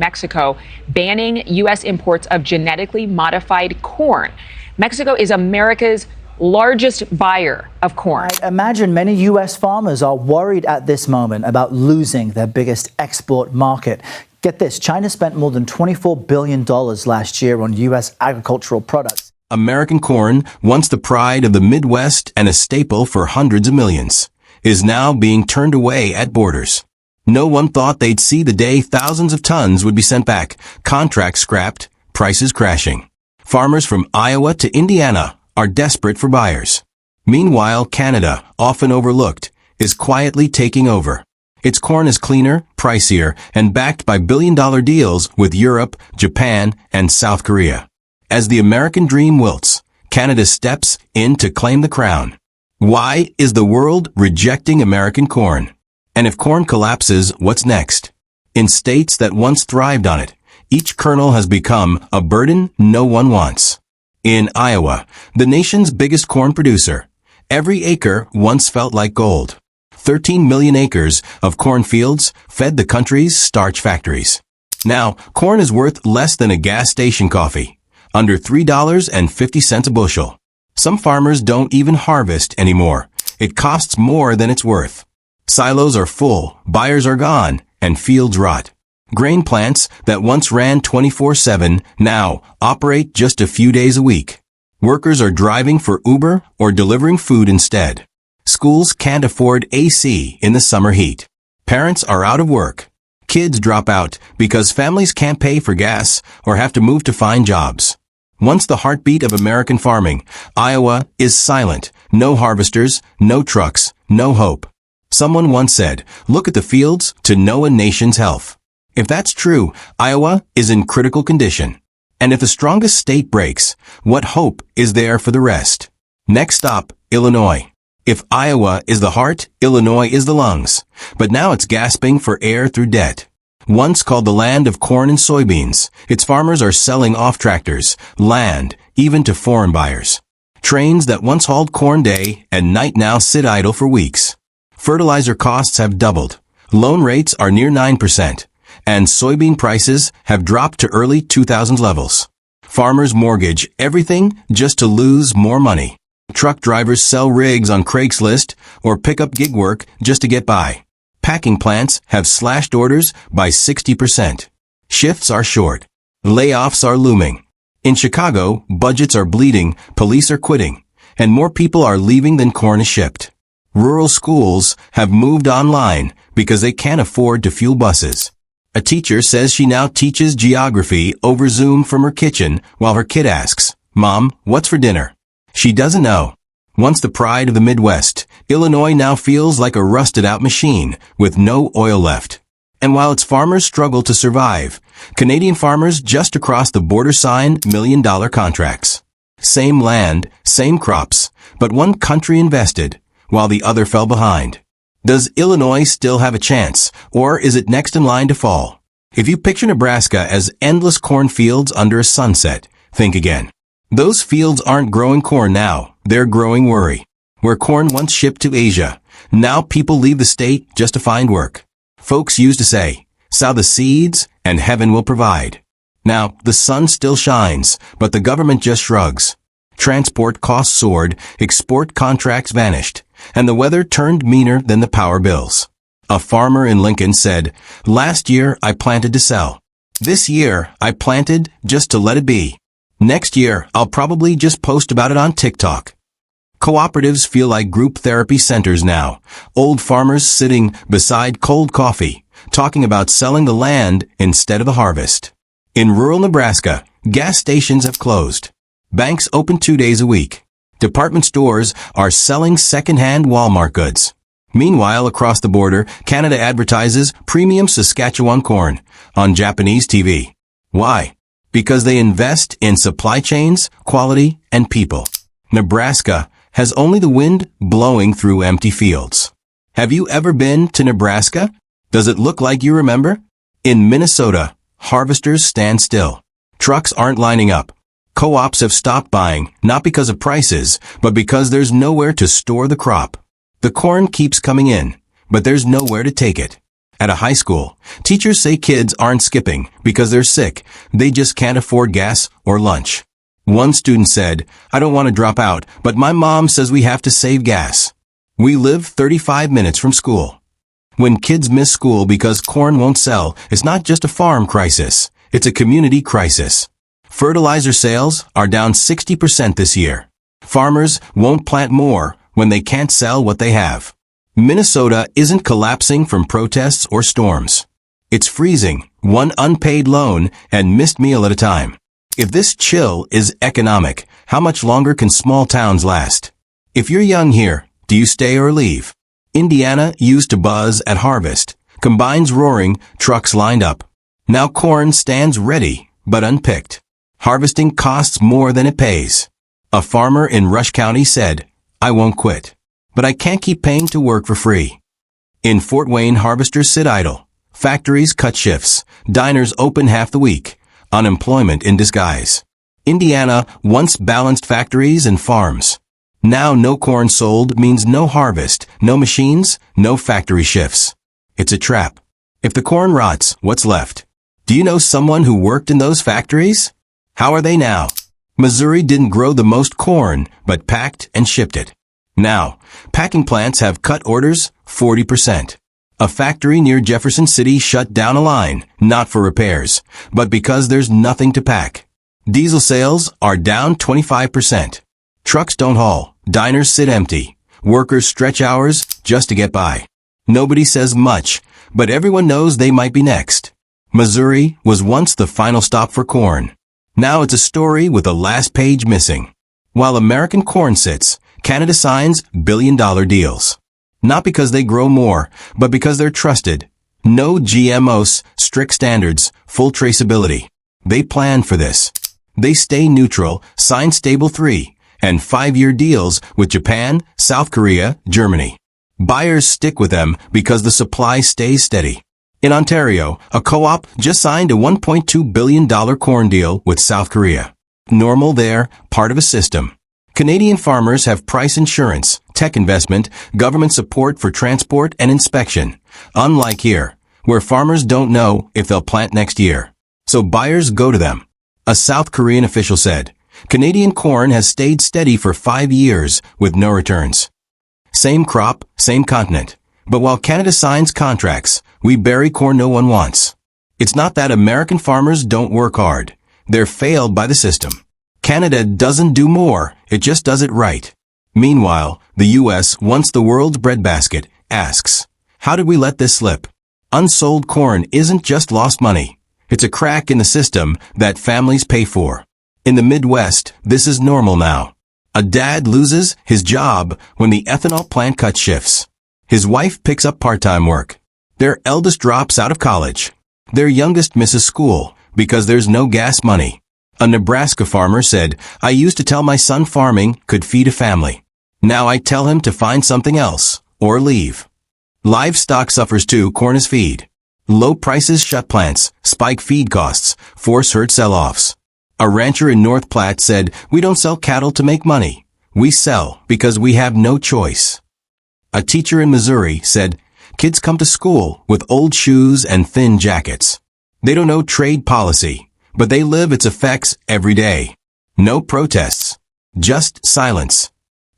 Mexico banning U.S. imports of genetically modified corn. Mexico is America's largest buyer of corn. I imagine many U.S. farmers are worried at this moment about losing their biggest export market. Get this, China spent more than $24 billion last year on U.S. agricultural products. American corn, once the pride of the Midwest and a staple for hundreds of millions, is now being turned away at borders. No one thought they'd see the day thousands of tons would be sent back, contracts scrapped, prices crashing. Farmers from Iowa to Indiana are desperate for buyers. Meanwhile, Canada, often overlooked, is quietly taking over. Its corn is cleaner, pricier, and backed by billion-dollar deals with Europe, Japan, and South Korea. As the American dream wilts, Canada steps in to claim the crown. Why is the world rejecting American corn? And if corn collapses, what's next? In states that once thrived on it, each kernel has become a burden no one wants. In Iowa, the nation's biggest corn producer, every acre once felt like gold. 13 million acres of cornfields fed the country's starch factories. Now, corn is worth less than a gas station coffee, under $3.50 a bushel. Some farmers don't even harvest anymore. It costs more than it's worth. Silos are full, buyers are gone, and fields rot. Grain plants that once ran 24/7 now operate just a few days a week. Workers are driving for Uber or delivering food instead. Schools can't afford AC in the summer heat. Parents are out of work. Kids drop out because families can't pay for gas or have to move to find jobs. Once the heartbeat of American farming, Iowa is silent. No harvesters, no trucks, no hope. Someone once said, look at the fields to know a nation's health. If that's true, Iowa is in critical condition. And if the strongest state breaks, what hope is there for the rest? Next stop, Illinois. If Iowa is the heart, Illinois is the lungs. But now it's gasping for air through debt. Once called the land of corn and soybeans, its farmers are selling off tractors, land, even to foreign buyers. Trains that once hauled corn day and night now sit idle for weeks. Fertilizer costs have doubled. Loan rates are near 9%. And soybean prices have dropped to early 2000s levels. Farmers mortgage everything just to lose more money. Truck drivers sell rigs on Craigslist or pick up gig work just to get by. Packing plants have slashed orders by 60%. Shifts are short. Layoffs are looming. In Chicago, budgets are bleeding, police are quitting, and more people are leaving than corn is shipped. Rural schools have moved online because they can't afford to fuel buses. A teacher says she now teaches geography over Zoom from her kitchen while her kid asks, Mom, what's for dinner? She doesn't know. Once the pride of the Midwest, Illinois now feels like a rusted-out machine with no oil left. And while its farmers struggle to survive, Canadian farmers just across the border signed million-dollar contracts. Same land, same crops, but one country invested, while the other fell behind. Does Illinois still have a chance, or is it next in line to fall? If you picture Nebraska as endless cornfields under a sunset, think again. Those fields aren't growing corn now, they're growing worry. Where corn once shipped to Asia, now people leave the state just to find work. Folks used to say, sow the seeds and heaven will provide. Now, the sun still shines, but the government just shrugs. Transport costs soared, export contracts vanished, and the weather turned meaner than the power bills. A farmer in Lincoln said, last year I planted to sell. This year I planted just to let it be. Next year I'll probably just post about it on TikTok. Cooperatives feel like group therapy centers now. Old farmers sitting beside cold coffee, talking about selling the land instead of the harvest. In rural Nebraska, gas stations have closed. Banks open 2 days a week. Department stores are selling second-hand Walmart goods. Meanwhile, across the border, Canada advertises premium Saskatchewan corn on Japanese TV. Why? Because they invest in supply chains, quality, and people. Nebraska has only the wind blowing through empty fields. Have you ever been to Nebraska? Does it look like you remember? In Minnesota, harvesters stand still. Trucks aren't lining up. Co-ops have stopped buying, not because of prices, but because there's nowhere to store the crop. The corn keeps coming in, but there's nowhere to take it. At a high school, teachers say kids aren't skipping because they're sick. They just can't afford gas or lunch. One student said, "I don't want to drop out, but my mom says we have to save gas. We live 35 minutes from school." When kids miss school because corn won't sell, it's not just a farm crisis. It's a community crisis. Fertilizer sales are down 60% this year. Farmers won't plant more when they can't sell what they have. Minnesota isn't collapsing from protests or storms. It's freezing, one unpaid loan and missed meal at a time. If this chill is economic, how much longer can small towns last? If you're young here, do you stay or leave? Indiana used to buzz at harvest. Combines roaring, trucks lined up. Now corn stands ready, but unpicked. Harvesting costs more than it pays. A farmer in Rush County said, "I won't quit, but I can't keep paying to work for free." In Fort Wayne, harvesters sit idle. Factories cut shifts. Diners open half the week. Unemployment in disguise. Indiana once balanced factories and farms. Now no corn sold means no harvest, no machines, no factory shifts. It's a trap. If the corn rots, what's left? Do you know someone who worked in those factories? How are they now? Missouri didn't grow the most corn, but packed and shipped it. Now, packing plants have cut orders 40%. A factory near Jefferson City shut down a line, not for repairs, but because there's nothing to pack. Diesel sales are down 25%. Trucks don't haul. Diners sit empty. Workers stretch hours just to get by. Nobody says much, but everyone knows they might be next. Missouri was once the final stop for corn. Now it's a story with a last page missing. While American corn sits, Canada signs billion-dollar deals. Not because they grow more, but because they're trusted. No GMOs, strict standards, full traceability. They plan for this. They stay neutral, sign stable 3 and 5-year deals with Japan, South Korea, Germany. Buyers stick with them because the supply stays steady. In Ontario, a co-op just signed a $1.2 billion corn deal with South Korea. Normal there, part of a system. Canadian farmers have price insurance, tech investment, government support for transport and inspection. Unlike here, where farmers don't know if they'll plant next year. So buyers go to them. A South Korean official said, "Canadian corn has stayed steady for 5 years with no returns." Same crop, same continent. But while Canada signs contracts, we bury corn no one wants. It's not that American farmers don't work hard. They're failed by the system. Canada doesn't do more, it just does it right. Meanwhile, the U.S., once the world's breadbasket, asks, how did we let this slip? Unsold corn isn't just lost money. It's a crack in the system that families pay for. In the Midwest, this is normal now. A dad loses his job when the ethanol plant cut shifts. His wife picks up part-time work. Their eldest drops out of college. Their youngest misses school because there's no gas money. A Nebraska farmer said, "I used to tell my son farming could feed a family. Now I tell him to find something else or leave." Livestock suffers too, corn is feed. Low prices shut plants, spike feed costs, force herd sell-offs. A rancher in North Platte said, "We don't sell cattle to make money. We sell because we have no choice." A teacher in Missouri said, "Kids come to school with old shoes and thin jackets. They don't know trade policy, but they live its effects every day. No protests, just silence."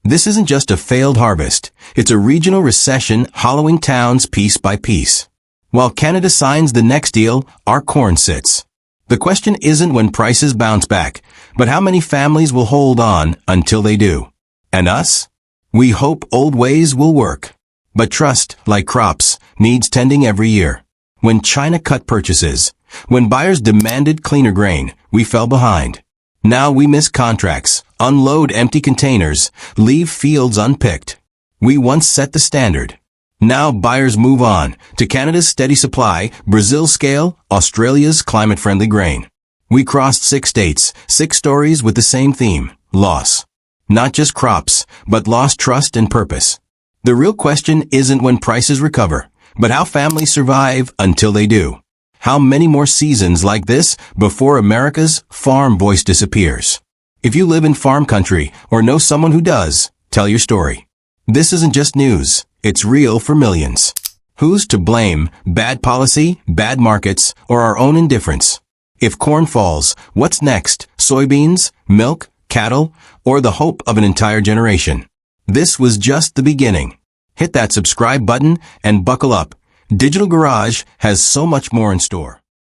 This isn't just a failed harvest. It's a regional recession hollowing towns piece by piece. While Canada signs the next deal, our corn sits. The question isn't when prices bounce back, but how many families will hold on until they do. And us? We hope old ways will work. But trust, like crops, needs tending every year. When China cut purchases, when buyers demanded cleaner grain, we fell behind. Now we miss contracts, unload empty containers, leave fields unpicked. We once set the standard. Now buyers move on to Canada's steady supply, Brazil's scale, Australia's climate-friendly grain. We crossed 6 states, 6 stories with the same theme, loss. Not just crops, but lost trust and purpose. The real question isn't when prices recover, but how families survive until they do. How many more seasons like this before America's farm voice disappears? If you live in farm country or know someone who does, tell your story. This isn't just news, it's real for millions. Who's to blame? Bad policy, bad markets, or our own indifference? If corn falls, what's next? Soybeans, milk, cattle, or the hope of an entire generation? This was just the beginning. Hit that subscribe button and buckle up. Digital Garage has so much more in store.